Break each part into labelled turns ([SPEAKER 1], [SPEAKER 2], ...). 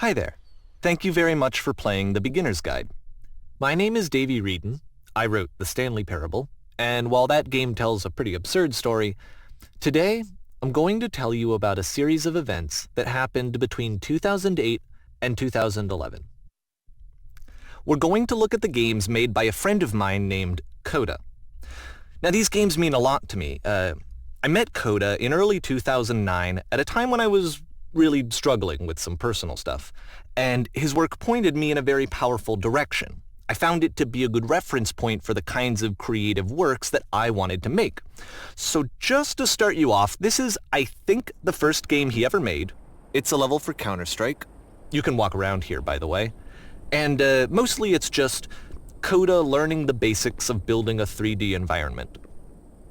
[SPEAKER 1] Hi there. Thank you very much for playing The Beginner's Guide. My name is Davey Reedon. I wrote The Stanley Parable, and while that game tells a pretty absurd story, today I'm going to tell you about a series of events that happened between 2008 and 2011. We're going to look at the games made by a friend of mine named Coda. Now, these games mean a lot to me. I met Coda in early 2009 at a time when I was really struggling with some personal stuff, and his work pointed me in a very powerful direction. I found it to be a good reference point for the kinds of creative works that I wanted to make. So just to start you off, this is, I think, the first game he ever made. It's a level for Counter-Strike. You can walk around here, by the way. And mostly it's just Coda learning the basics of building a 3D environment.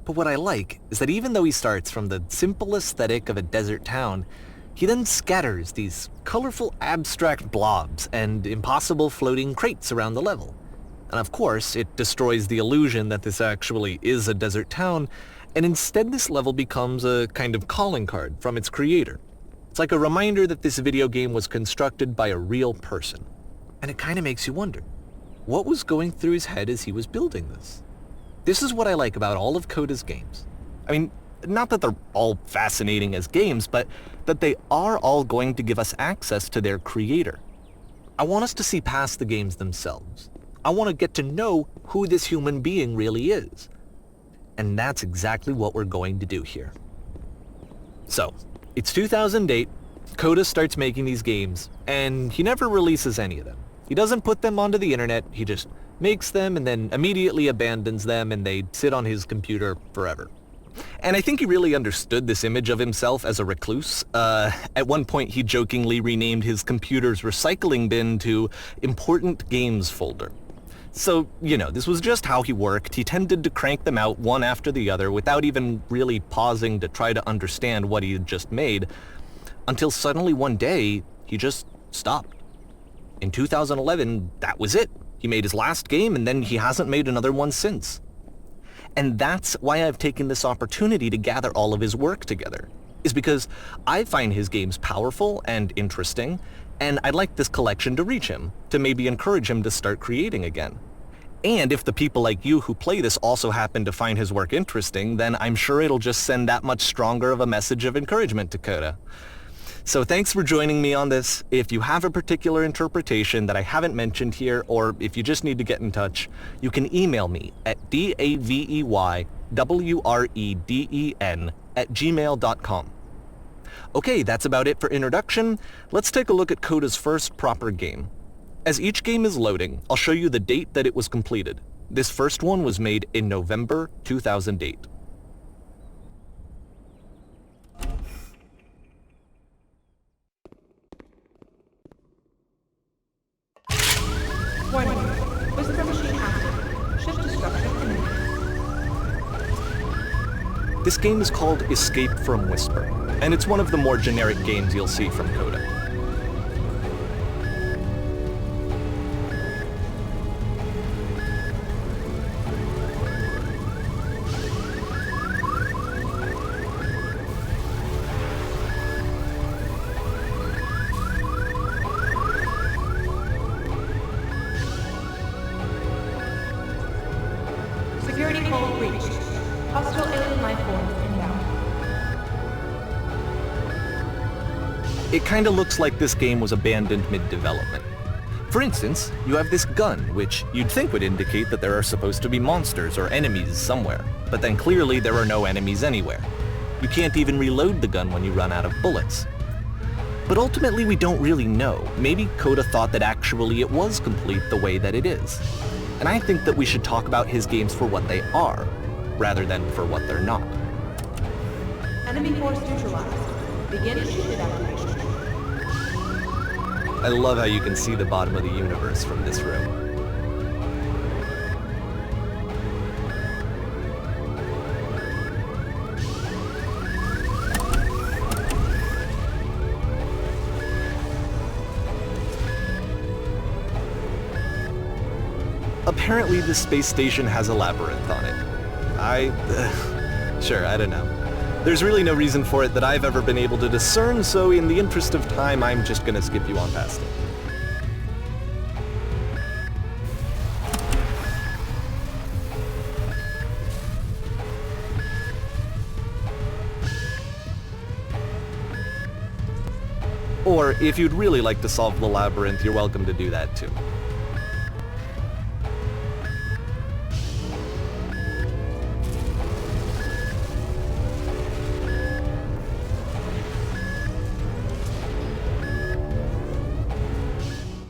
[SPEAKER 1] But what I like is that even though he starts from the simple aesthetic of a desert town, he then scatters these colorful abstract blobs and impossible floating crates around the level. And of course, it destroys the illusion that this actually is a desert town, and instead this level becomes a kind of calling card from its creator. It's like a reminder that this video game was constructed by a real person. And it kind of makes you wonder, what was going through his head as he was building this? This is what I like about all of Coda's games. I mean, not that they're all fascinating as games, but that they are all going to give us access to their creator. I want us to see past the games themselves. I want to get to know who this human being really is. And that's exactly what we're going to do here. So, it's 2008, Coda starts making these games, and he never releases any of them. He doesn't put them onto the internet, he just makes them and then immediately abandons them, and they sit on his computer forever. And I think he really understood this image of himself as a recluse. At one point, he jokingly renamed his computer's recycling bin to Important Games Folder. So, this was just how he worked. He tended to crank them out one after the other without even really pausing to try to understand what he had just made, until suddenly one day, he just stopped. In 2011, that was it. He made his last game, and then he hasn't made another one since. And that's why I've taken this opportunity to gather all of his work together, is because I find his games powerful and interesting, and I'd like this collection to reach him, to maybe encourage him to start creating again. And if the people like you who play this also happen to find his work interesting, then I'm sure it'll just send that much stronger of a message of encouragement to Coda. So thanks for joining me on this. If you have a particular interpretation that I haven't mentioned here, or if you just need to get in touch, you can email me at daveywreden@gmail.com. Okay, that's about it for introduction. Let's take a look at Coda's first proper game. As each game is loading, I'll show you the date that it was completed. This first one was made in November 2008.
[SPEAKER 2] Warning. Whisper machine active. Shift destruction imminent.
[SPEAKER 1] This game is called Escape from Whisper, and it's one of the more generic games you'll see from Coda.
[SPEAKER 2] Security code reached. Hostile alien life forms inbound.
[SPEAKER 1] It kinda looks like this game was abandoned mid-development. For instance, you have this gun, which you'd think would indicate that there are supposed to be monsters or enemies somewhere, but then clearly there are no enemies anywhere. You can't even reload the gun when you run out of bullets. But ultimately we don't really know. Maybe Coda thought that actually it was complete the way that it is. And I think that we should talk about his games for what they are, rather than for what they're not.
[SPEAKER 2] Enemy force neutralized. Begin ship evacuation.
[SPEAKER 1] I love how you can see the bottom of the universe from this room. Apparently the space station has a labyrinth on it. Sure, I don't know. There's really no reason for it that I've ever been able to discern, so in the interest of time, I'm just gonna skip you on past it. Or, if you'd really like to solve the labyrinth, you're welcome to do that too.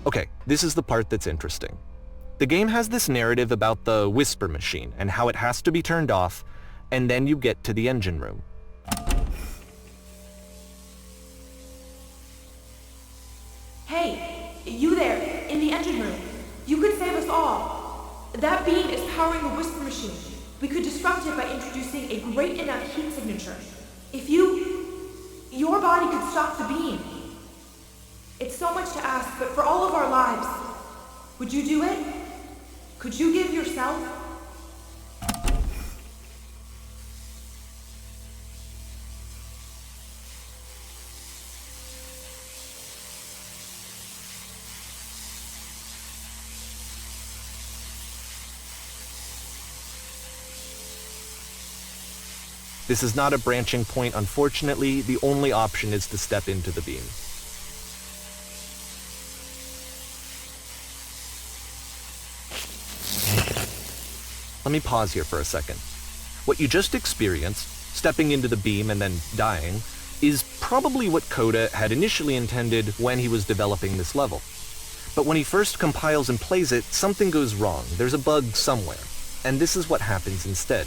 [SPEAKER 1] Okay, this is the part that's interesting. The game has this narrative about the whisper machine and how it has to be turned off, and then you get to the engine room.
[SPEAKER 2] Hey, you there, in the engine room. You could save us all. That beam is powering the whisper machine. We could disrupt it by introducing a great enough heat signature. If your body could stop the beam. It's so much to ask, but for all of our lives, would you do it? Could you give yourself?
[SPEAKER 1] This is not a branching point, unfortunately. The only option is to step into the beam. Let me pause here for a second. What you just experienced, stepping into the beam and then dying, is probably what Coda had initially intended when he was developing this level. But when he first compiles and plays it, something goes wrong. There's a bug somewhere. And this is what happens instead.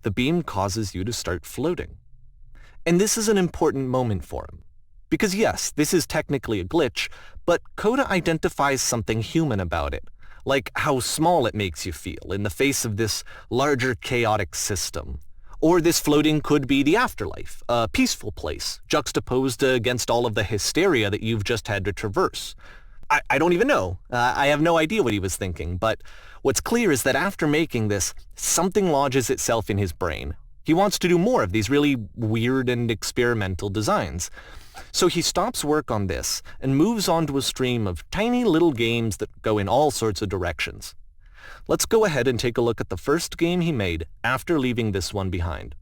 [SPEAKER 1] The beam causes you to start floating. And this is an important moment for him. Because yes, this is technically a glitch, but Coda identifies something human about it, like how small it makes you feel in the face of this larger chaotic system. Or this floating could be the afterlife, a peaceful place, juxtaposed against all of the hysteria that you've just had to traverse. I don't even know. I have no idea what he was thinking, but what's clear is that after making this, something lodges itself in his brain. He wants to do more of these really weird and experimental designs. So he stops work on this and moves on to a stream of tiny little games that go in all sorts of directions. Let's go ahead and take a look at the first game he made after leaving this one behind.